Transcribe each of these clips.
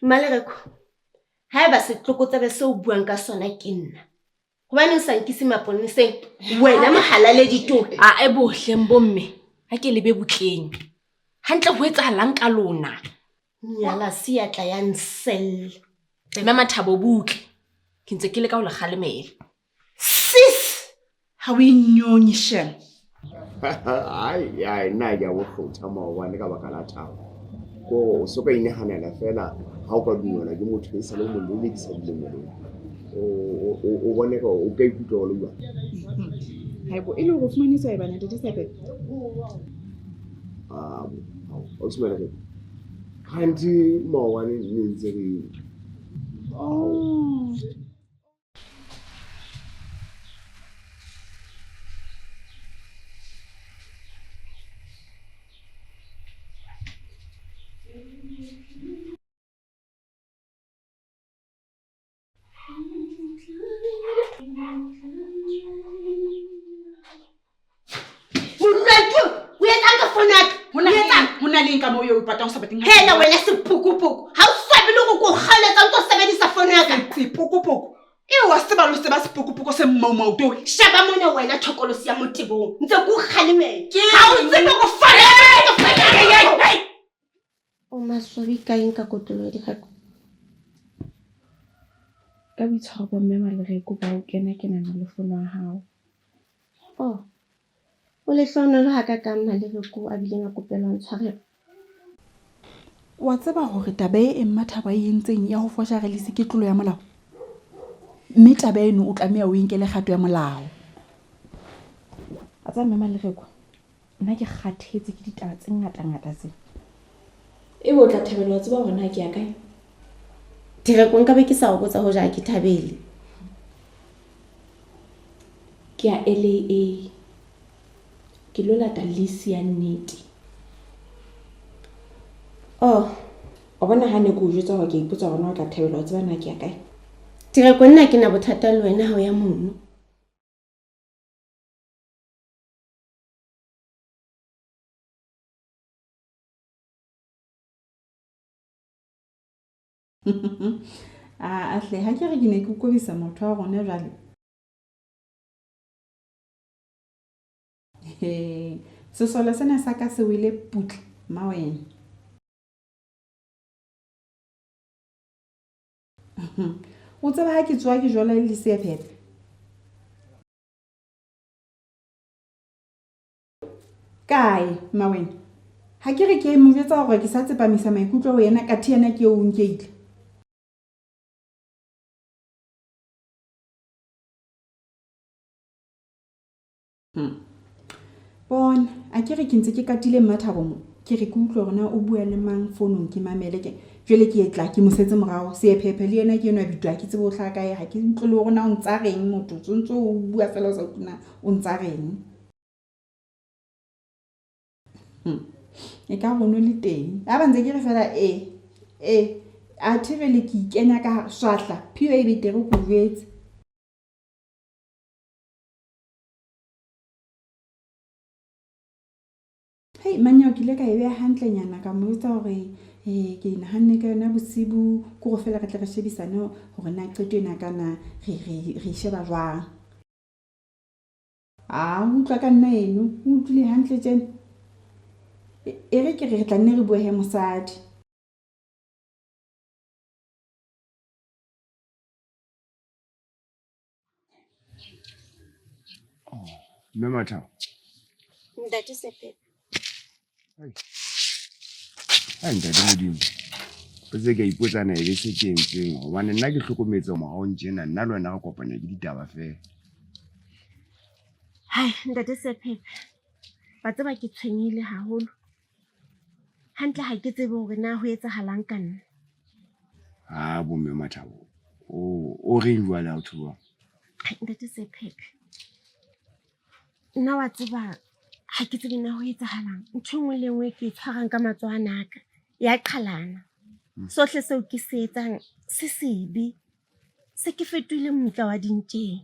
Malereko. Haeba setlokotsebe se o buang ka sona ke nna. Hobaneng sa nkisi maponeseng? Wena mohalale ditoro. A bohleng bomme. Ha ke lebe butleng. Hantle ho etsahalang ka lona. Nyala siatla ya nsel. Mama Thabo butle. Ke ntse ke le ka ho le kgalemela. Sis! Ha o inyonyisha. Ai nna ke a bohlotha maobane ka baka la Thabo. Ko so ka inahanela fela ha o ka dumela ke motho e sa le molele ke sa dilemo. O bone ka o ka ikutlwa go le jwang? Haibo ile go fumanisa e bana Ntate Sepe. O tsmela ke. Hanti maobane ne ntse re Ka mo yo patang sa bating. Hela wena sepukupuku. Ha o sabe le go go kgaletsa ntse o sebedisa phone ya ka. Sepukupuku. E wa se ba lo se ba sepukupuku se mmauto. Shaba mona wena thokolosi ya motibong. Ntse go kgalemela. Ha o tsebe go fana. O maswabi ka eng ka kotolo di gako. Ka boitshwaro ba mme Malereko ba o kena le fono ya hao. O le hlonolo ha ka ka Malereko a bileng a kopelwa ntshwarelo. Wa tseba hore taba e Mmathaba e entseng ya ho foshara le seketlolo ya molao. Mme taba eno o tlameha o inkele kgato ya molao. A tsa mme Malereko. Nna ke kgathetse ke ditaba tse ngata tse. Ebe o tla thabela wa tseba hore na ke ya kae? Direko nka be ke sa o botsa ho ja ke thabele. Ke ya LA. Ke lo lata lisi ya nnete. O bona ha ne ke o jwetsa hore ke ipotsa hore na o tla thabela wa tseba na ke ya kae? Direko nna ke na bothata le wena ha o ya mono. Ahle ha ke re ke ne ke kobisa motho wa rona jwale. Sesole sena sa ka se wile putle ma wena. O tseba ha ke tswa ke jola le sepepe. Kae ma wena? Ha ke re ke mo jwetsa hore ke sa tsepamisa maikutlo ho yena ka thiana ke o nkeile. Bona a ke re ke ntse ke katile Mmathabo mo. Ke re ke utlwe hore na o bua le mang founong ke mamele ke. Jwale ke etla ke mosetse morao sepepe le yena ke yena bitwa ke tsebo tlha kae ha ke ntlole hore na o ntsa reng motho tsontso o bua fela o sa tuna o ntsa reng. E ka bono le teng a ba ntse ke re fela a thibele ke ikenya ka swahla phio e betere go jwetse. Hey manya o kile ka e beha hantle nyana ka mo etsa hore ke inahanne ka yona bosibu ke go fela re tle re shebisane hore na qeto ena kana re sheba jwang. O utlwa ka nna eno o utlwile hantle tjena. E re ke re tla nne re bue he mosadi. Mme Mathabo. Ntate Sepe. Ntate Modimo. O se ke ipotsa na e be se kentseng hobane nna ke hlokometse morao ntjena nna le wena re kopanya ke ditaba fela. Ntate Sepe. Ba tseba ke tshwenyile haholo. Hantle ha ke tsebe hore na ho etsahalang ka nna. Bo mme Mathabo. O reng jwale ha o thuwa? Ntate Sepe. Nna wa tseba ha ke tsebe na ho etsahalang. Ntho engwe le engwe ke tshwarang ka matsoho naka ya qhalana. Sohle seo ke se etsang se sebe. Se ke fetohile motla wa dintjeng.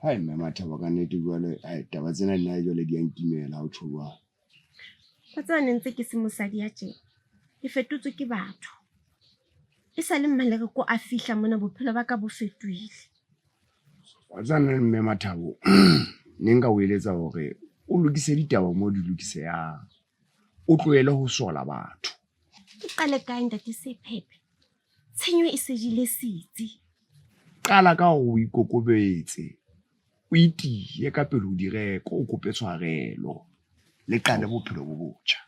Hai mme Mathabo ka nnete jwale taba tsena nna jwale di a nkimela ha o tjho jwalo. Wa tseba ne ntse ke se mosadi ya tjena. Ke fetotswe ke batho. E sa le Mmalereko a fihla mona bophelo ba ka bo fetohile. Wa tsana mme Mathabo. Ne nka o eletsa hore o lokise ditaba mo di lokiseyang. O tlohele ho sola batho. Ke qale kae ntate Sephephe? Tshenyo e se jile setsi. Qala ka ho ikokobetse. O itiye ka pele ho direko, o kope tshwarelo. Le qale bophelo bo botjha.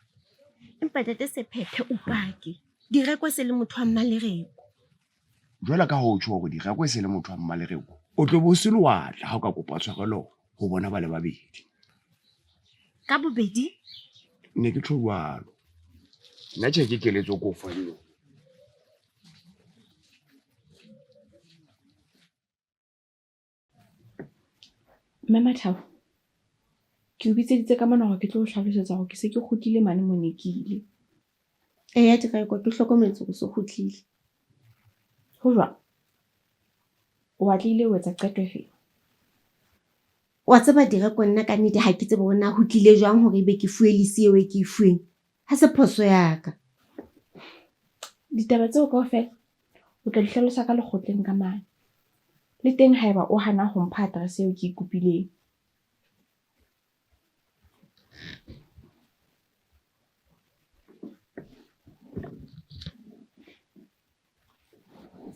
Empa ntate Sephephe o pake. Direko se le motho wa Mmalereko. Jwala ka ho tjho hore direko se le motho wa Mmalereko. O tlo bo se lwatla ha o ka kopa tshwarelo ho bona ba le babedi. Ka bobedi? Ne ke tjho jwalo. Nna tjhe ke keletso ko fa eo. Mme Mathabo, ke o bitseditse ka mona hore ke tlo o hlalosetsa hore ke se ke kgutlile mane monekile. Eya Direko, ke hlokometse hore se kgutlile. Ho jwang? O batlile ho etsa qeto efe? Wa tseba Direko, nna ka nnete ha ke tsebe hore na ho tlile jwang hore ebe ke fuwe lesi eo e ke e fuweng. Ha se phoso ya ka. Ditaba tseo kaofela o tla di hlalosa ka lekgotleng ka mane. Le teng haeba o hana ho mpha address eo ke ikopileng.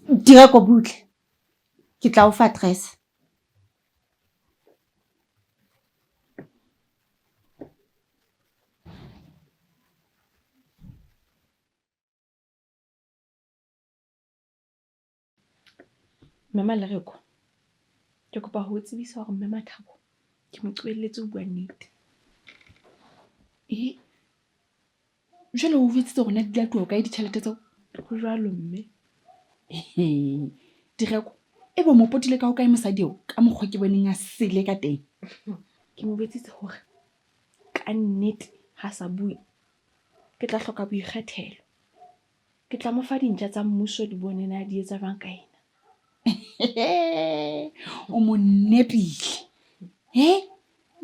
Direko butle. Ke tla o fa address. Mme Mmalereko, ke kopa ho tsebisa hore mme Mathabo ke mo qoelletse ho bua nnete. Jwale o vitsitse hore na di tla tloha kae ditjhelete tseo? Ho jwalo mme. Direko, e bo mo potile ka ho kae mosadi eo ka mokgwa ke boneng a sele ka teng. Ke mo betsitse hore ka nnete ha sa bue ke tla hloka boikgethelo. Ke tla mo fa dintlha tsa mmuso di bone na di etsa jwang ka ena. O mo nepile.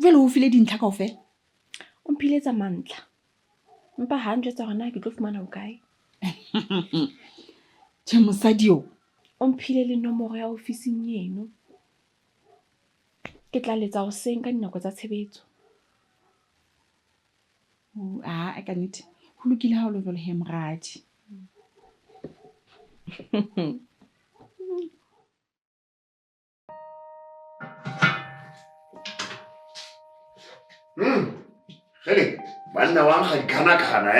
Jwale o file dintlha kaofela. O mphiletsa mantla. Mpa ha njwetsa hore na ke tlo fumana bokae. Tjhe mosadi eo. O mphile le nomoro ya ofising eno. Ke tla letsa hoseng ka dinako tsa tshebetso. Ka nnete ho lokile ha o le jwalo he moradi. Hele, banna wa nkga dikana-kana,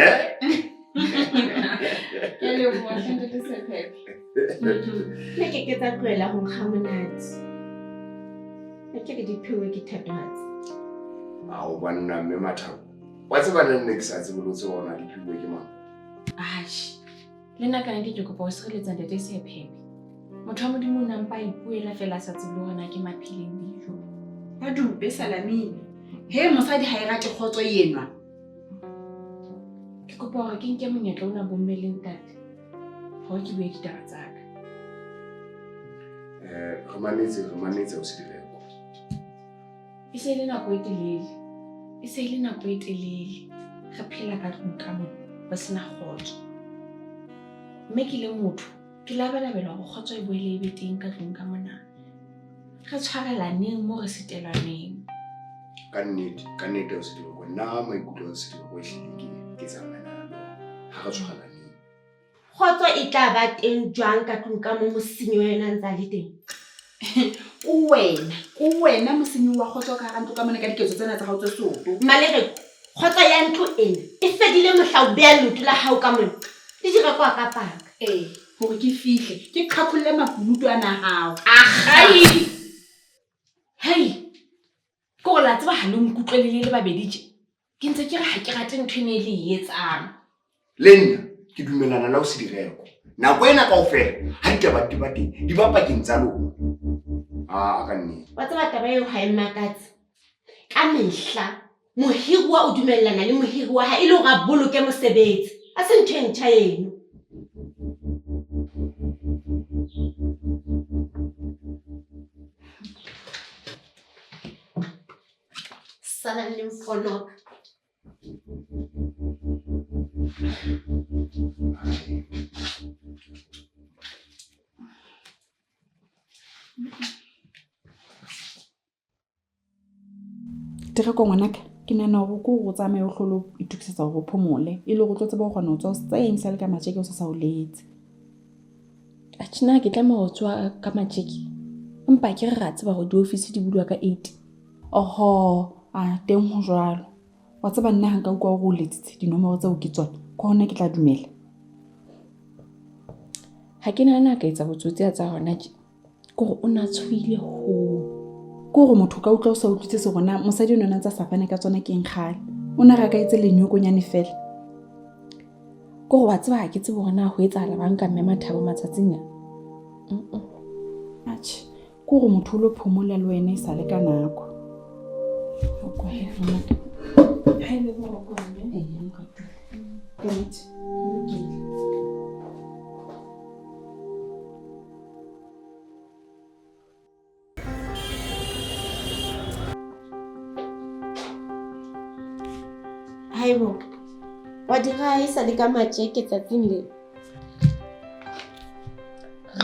Ya leboha ntate Sephephe. Ne ke ke tsa tlohela ho nkga monate. Ha ke re diphewe ke thatohatsi. Ao banna mme Mathabo. Wa tseba nne ke sa tsebelotse hona diphiwe ke mang? Le nna ka nnete ke kopa ho sireletsa ntate Sephephe. Motho wa Modimo o na mpa ipuela fela a sa tsebe hore na ke maphileng dijo. Ya dube Salamine. He mosadi ha e rate kgotso enwa. Ke kopa hore ke nke monyetla ona bomme le ntate hore ke bue ditaba tsa ka. Re manetse o se direko. E se le nako e telele. Re phela ka tlung ka mona ba sena kgotso. Mme ke le motho ke labalabela hore kgotso e boele e be teng ka tlung ka mona. Re tshwarelaneng mo re setelaneng. Ka nnete o se direko. Nna maikutlo o se direko ehlile ke tsamayana le ha re tshwarelaneng. Kgotso e tla ba teng jwang ka tlung ka mo mosinyo yena ntse le teng. O wena mosenyi wa kgotso ka hara ntlo ka mona ka diketso tsena tsa hao tse soto. Mmalereko, kgotso ya ntlo ena e fedile mohla o beha leoto la hao ka mona. Le Direko a ka paka. Hore ke fihle ke qhaqholle makunutu ana hao. Hei! Ko la tseba ha le nkutlwelele le babedi tje. Ke ntse ke re ha ke rate ntho ene le e etsang. Le nna ke dumelana la o se direko. Nako ena kaofela ha ditaba di ba teng di ba pakeng tsa lona. Ka nnete. Wa tseba taba eo ha e makatse. Ka mehla mohirwa o dumellana le mohirwa ha e le hore a boloke mosebetsi. A se ntho e ntjha eno. Sala le mfonoka. Tereko ngwanaka, ke nahana hore ke hore o tsamaye o hlolo o itukisetsa hore o phomole e le hore o tlo tseba ho kgona ho tswa hoseng sa le ka matjeke o sa o letse. Atjhe ke tlameha ho tswa ka matjeke. Empa ke re ra tseba hore di-office di bulwa ka 8. Oho, teng ho jwalo. Wa tseba nna ha nka utlwa hore o letsitse dinomoro tseo ke tsona, ke hona ke tla dumela. Ha ke nahana ka etsa botsotsi tsa hona tje. Ke hore o na tshohile ho. Ke hore motho ka utlwa o sa utlwitse se rona mosadi yona ntse sa fane ka tsona ke nkgale. O na ra ka etse lenyokonyane fela. Ke hore wa tseba ha ke tsebe hore na ho etsahala bang ka mme Mathabo matsatsing a. Atjhe, ke hore motho o lo phomola le wena e sa le ka nako. Go ahead, ngwanaka. Ha ile bo go nne. Good. Haibo, wa dira e sa le ka matjeke tsatsing le.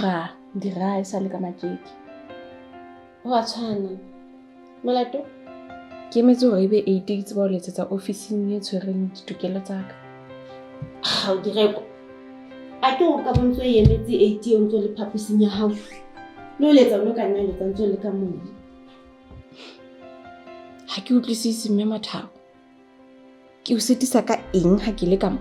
Ra, dira e sa le ka matjeke. Wa tshwana. Molato? Ke emetse hore ebe 8 ke tseba ho letsetsa ofising e tshwereng ditokelo tsa ka. Ha o direko. A ke o ka bontso e emetse 8 o ntso le phaposing ya hao. Lo letsa lo ka nna letsa ntso le ka mona. Ha ke utlwisisi mme Mathabo. Ke o setisa ka eng ha ke le ka mo?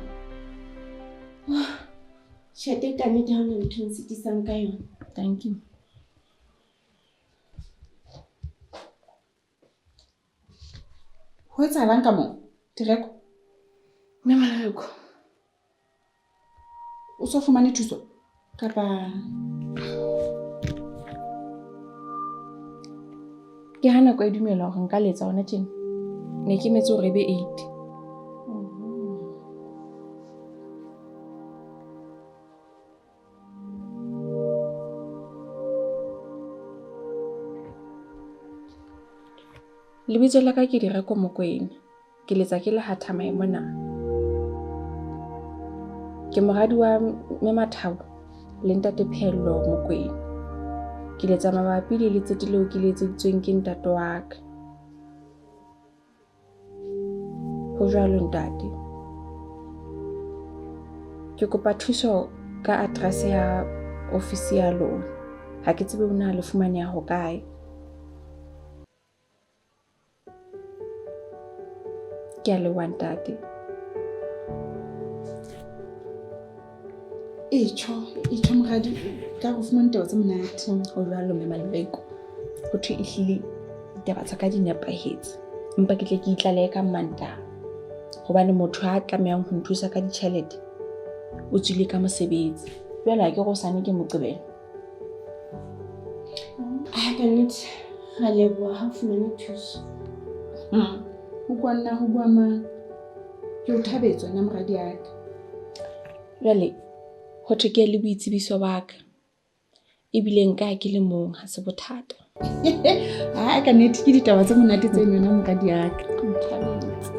Tjhelete ka nnete ha hona ntho e nsitisang ka yona. Thank you. Ho etsahalang ka moo? Tereko, Mme Maleko. o so fumane thuso kapa Ke hana kwa dumela hore nka letsa hona tjena. Ne ke metse hore ebe 8. Lebitso la ka ke Direko Mokoena. Ke letsa ke le Hathamae mona. Ke moradi wa mme Mathabo le ntate Phello Mokoena. Ke letsa mabapi le letsete leo ke le etseditsweng ke ntate wa ka. Ho jwalo ntate. Ke kopa thuso ka address ya ofisi ya lona. Ha ke tsebe hona le fumaneha ho kae. Ke a leboha ntate. Itjho moradi ka go fumana taba tse monate. Ho jwalo mme Maleko. Ho thwe ehlile taba tsa ka di nepahetse. Empa ke tle ke itlalehe ka Mantaha. Hobane motho ha tlamehang ho nthusa ka ditjhelete o tswile ka mosebetsi. Jwale ha ke go sane ke Moqebelo. Ka nnete ra leboha ha o fumane thuso. Ho kwana ho bua mang? Ke o thabetswa nna moradi ya ka. Jwale ho thwe ke le boitsebiso ba ka. Ebile nka ke le mong ha se bothata. Ka nnete ke ditaba tse monate tse nona moradi ya ka. Nthabetse.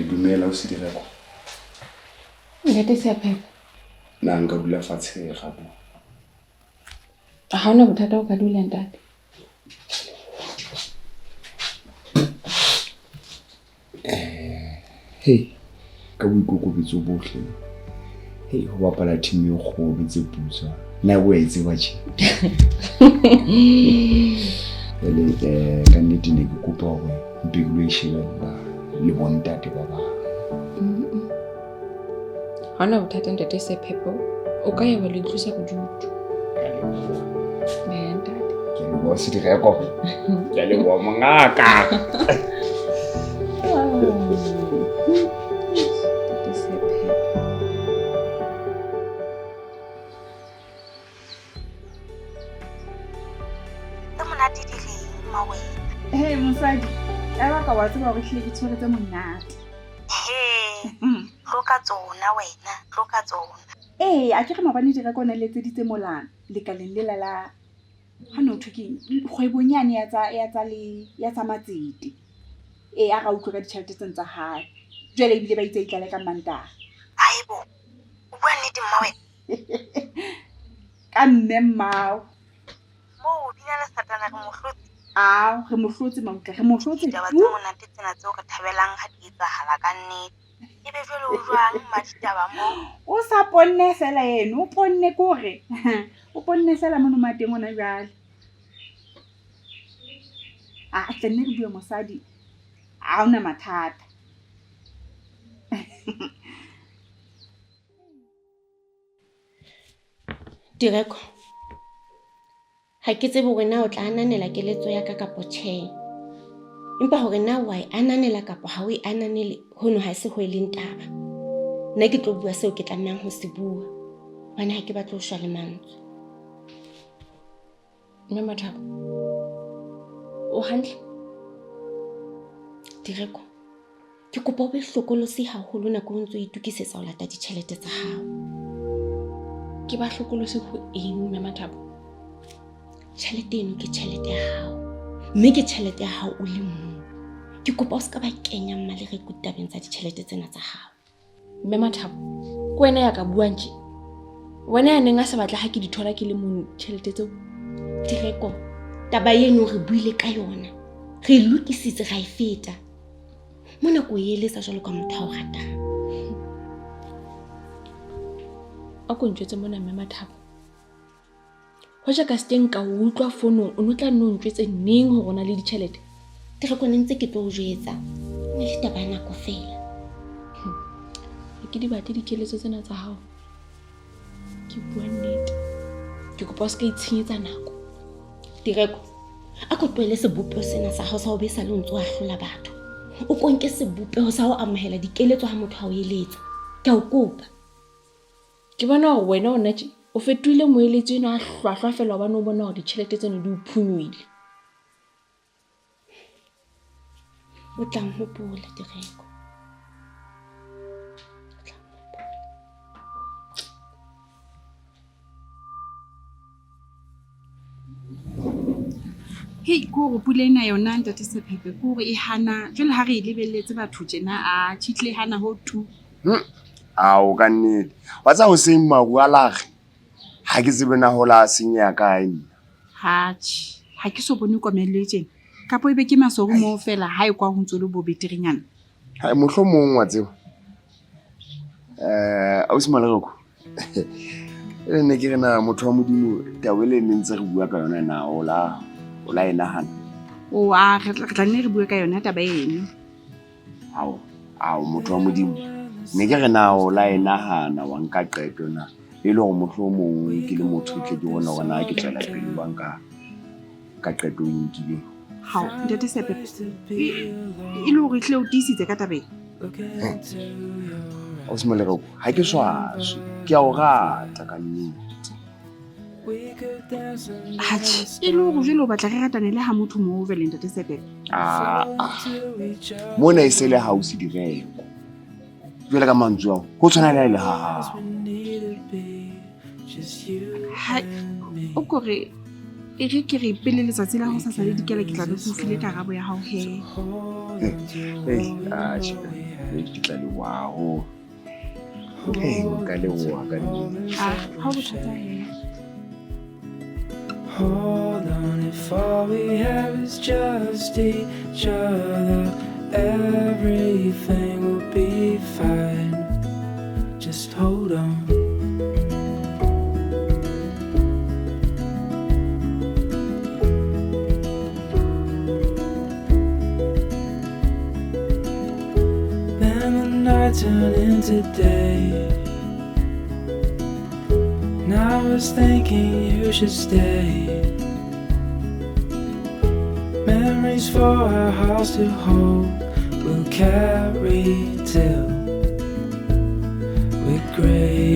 Dumela o se Direko. Ntate Seapheo. Na nka dula fatshe gape. Ha hona bothata o ka dula ntate. Hey, ka boikokobetso bohle. Hey, ho bapala team e kgolo tse putswa. Na o etse wa tje. Ka nnete ne ke kopa hore mpilo e shebella le bontate ba ba. Ha hona bothata ntate Seapheo. O ka ya ba le tlosa bodutu. Ntate. Ke leboha se Direko. Ke leboha mongaka. Mosadi, ya ba ka wa tseba tseba hore hlile ke tshweretse monate. Tloka tsona wena, tloka tsona. A ke re mabane di reka ona le tse ditse molana lekaleng le la ha no thwe ke kgwebonyane ya tsa matsete. A ga utlwa ka ditjhelete tsa hae. Jwale ebile ba itse itlale ka Mantaha. Aibo, o bua nnete mma wena. Ka mme mmao. Mo bina le satana re mohlotsi. Re mohlotsi mautla, re mohlotsi. Ditaba tse monate tsena tseo re thabelang ha di etsahala ka nnete. Ebe jwale o jwang maditaba mo? O sa ponne fela eno, o ponne kore. O ponne fela mono mateng ona jwale. Tle nne re bue mosadi. Ha ona mathata. Direko, ha ke tsebe hore na o tla ananela keletso ya ka kapo tjhe. Empa hore na wa e ananela kapo ha o e ananele, hono ha se ho e leng taba. Nna ke tlo bua seo ke tlamehang ho se bua. Bana ha ke batla ho shwa le mantswe. Mme Mathabo, o hantle? Direko, ke kopa o be hlokolosi haholo nako o ntse o itukisetsa ho lata ditjhelete tsa hao. Ke ba hlokolosi ho eng mme Mathabo? Tjhelete eno ke tjhelete ya hao. Mme ke tjhelete ya hao o le mong. Ke kopa o ska ba kenya mmalere kutabeng tsa ditjhelete tsena tsa hao. Mme Mathabo, ke wena ya ka buang tje. Wena ya neng a se batla ha ke di thola ke le mong tjhelete tseo. Direko, taba eno re buile ka yona. Re lokisitse ra e feta. Mona ko eletsa jwalo ka motho a o ratang. A ko ntjwetse mona mme Mathabo. Hoja ka steng ka utlwa fonong, o no tla nno ntjwetse neng ho rona le ditjhelete. Direko ne ntse ke tlo o jwetsa. Ne le taba ya nako fela. Ke di batle dikeletso tsena tsa hao. Ke bua nnete. Ke kopa o ska itshenyetsa nako. Direko, a ko tlohele sebopeho sena sa hao sa ho besa le o ntse o ahlola batho. O ko nke sebopeho sa ho amohela dikeletso ha motho a o eletsa. Ke a o kopa. Ke bona hore wena o nna tje o fetohile moeletsi eno a hlwahlwa fela hobane o bona hore ditjhelete tseno di o phunyohile. O tla mhopola Direko. Hei, kore pula ena yona ntate Sephephe, kore e hana, jwale ha re e lebelletse batho tjena, tjhitle hana ho tu. O ka nnete. Wa tsa ho seng maru a lage. Ha ke tsebe na hola senya kae nna. Ha ke so bone komello e tjena. Kapo ebe ke masoro mo fela ha e kwa ho ntso le bo beterenyana. Ha mohlomong wa tseba. Ausi Malereko. Ne ke rena motho wa modimo tawele ne ntse re bua ka yona na o la ena hana. Re tla nne re bue ka yona taba eno. Motho wa modimo. Ne ke rena o la ena hana wa nka qeto na. Le lo mohlomong ke le motho tle ke bona hore na ke tsela pele wa nka ka qeto inkile. Ntate Sephephe. E le hore tle o tisitse ka taba ena. Ausi Malereko, ha ke swaswe. Ke a o rata ka nnete. E le hore jwale o batla re ratane le ha motho mo vele ntate Sephephe. Mona e se le hausi Direko. Jwale ka mantswe ao ho tshwana le ha. O kore e re ke re pele letsatsi la ho sa sale dikela ke tla be go file karabo ya hao he. Ke tla le wow. Ka le wa ka ni. Ha ho bothata he. Hold on, if all we have is just each other, everything will be fine. Just hold on. Turn into day. Now I was thinking you should stay. Memories for our house to hold will carry till we're gray.